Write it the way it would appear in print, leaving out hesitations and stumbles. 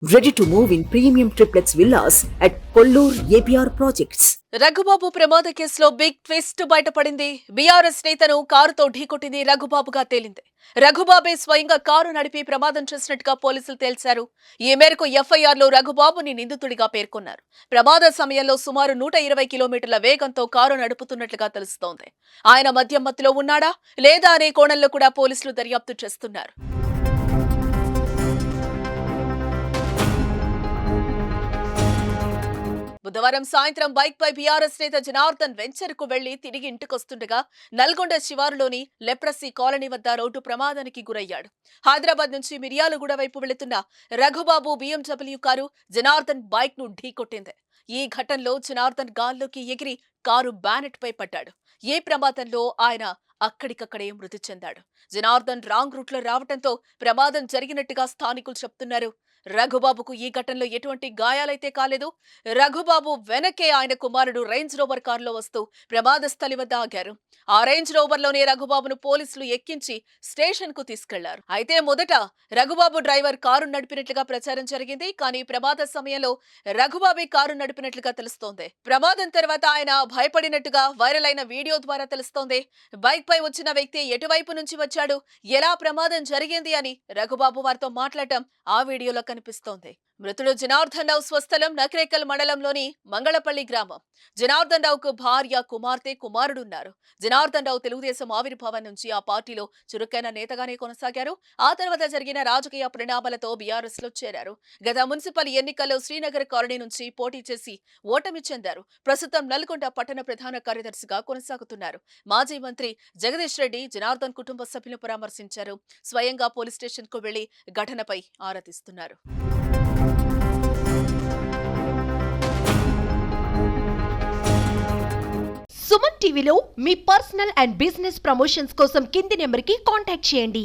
Ready to move in premium triplex villas at Kollur APR Projects. Raghubabu ప్రమాద కేసులో big twist బయటపడింది. BRS నేతను కారుతో ఢీకొట్టింది రఘుబాబుగా తేలింది. రఘుబాబే స్వయంగా కారు నడిపి ప్రమాదం చేసినట్టుగా పోలీసులు తేల్చారు. ఈ మేరకు ఎఫ్ఐఆర్లో రఘుబాబుని నిందితుడిగా పేర్కొన్నారు. ప్రమాద సమయంలో సుమారు 120 కిలోమీటర్ల వేగంతో కారు నడుపుతున్నట్లుగా తెలుస్తోంది. ఆయన మద్యం మత్తులో ఉన్నాడా లేదా అనే కోణంలో కూడా పోలీసులు దర్యాప్తు చేస్తున్నారు. బుధవారం సాయంత్రం బైక్ పై బీఆర్ఎస్ నేత జనార్దన్ వెంచర్ కు వెళ్లి తిరిగి ఇంటికొస్తుండగా నల్గొండ శివారులోని లెప్రసీ కాలనీ వద్ద రోడ్డు ప్రమాదానికి గురయ్యాడు. హైదరాబాద్ నుంచి మిర్యాలగూడ వైపు వెళుతున్న Raghubabu BMW car Janardhan bike ను ఢీకొట్టింది. ఈ ఘటనలో జనార్దన్ గాల్లోకి ఎగిరి కారు బ్యానెట్ పై పడ్డాడు. ఈ ప్రమాదంలో ఆయన అక్కడికక్కడే మృతి చెందాడు. జనార్దన్ రాంగ్ రూట్ లో రావడంతో ప్రమాదం జరిగినట్టుగా స్థానికులు చెప్తున్నారు. రఘుబాబుకు ఈ ఘటనలో ఎటువంటి గాయాలైతే కాలేదు. రఘుబాబు వెనకే ఆయన కుమారుడు రేంజ్ రోవర్ కారులో వస్తూ ప్రమాద స్థలి వద్ద ఆగారు. ఆ రేంజ్ రోవర్ లోనే రఘుబాబును పోలీసులు ఎక్కించి స్టేషన్ కు తీసుకెళ్లారు. అయితే మొదట రఘుబాబు డ్రైవర్ కారు నడిపినట్లుగా ప్రచారం జరిగింది. కానీ ప్రమాద సమయంలో రఘుబాబే కారు నడిపినట్లుగా తెలుస్తోంది. ప్రమాదం తర్వాత ఆయన భయపడినట్టుగా వైరల్ అయిన వీడియో ద్వారా తెలుస్తోంది. బైక్ పై వచ్చిన వ్యక్తి ఎటువైపు నుంచి వచ్చాడు, ఎలా ప్రమాదం జరిగింది అని రఘుబాబు వారితో మాట్లాడటం ఆ వీడియోలో కనిపిస్తోంది. మృతుడు జనార్దన్ రావు స్వస్థలం నకరేకల్ మండలంలోని మంగళపల్లి గ్రామం. జనార్దన్ రావుకు భార్య, కుమార్తె, కుమారుడున్నారు. జనార్దన్ రావు తెలుగుదేశం ఆవిర్భావం నుంచి ఆ పార్టీలో చురుకైన నేతగానే కొనసాగారు. ఆ తర్వాత జరిగిన రాజకీయ పరిణామాలతో బీఆర్ఎస్ లో చేరారు. గత మున్సిపల్ ఎన్నికల్లో శ్రీనగర్ కాలనీ నుంచి పోటీ చేసి ఓటమి చెందారు. ప్రస్తుతం నల్గొండ పట్టణ ప్రధాన కార్యదర్శిగా కొనసాగుతున్నారు. మాజీ మంత్రి జగదీష్ రెడ్డి జనార్దన్ కుటుంబ సభ్యులను పరామర్శించారు. స్వయంగా పోలీస్ స్టేషన్ కు వెళ్లి ఘటనపై ఆరా తీస్తున్నారు. సుమన్ టీవీలో మీ పర్సనల్ అండ్ బిజినెస్ ప్రమోషన్స్ కోసం కింది నెంబర్కి కాంటాక్ట్ చేయండి.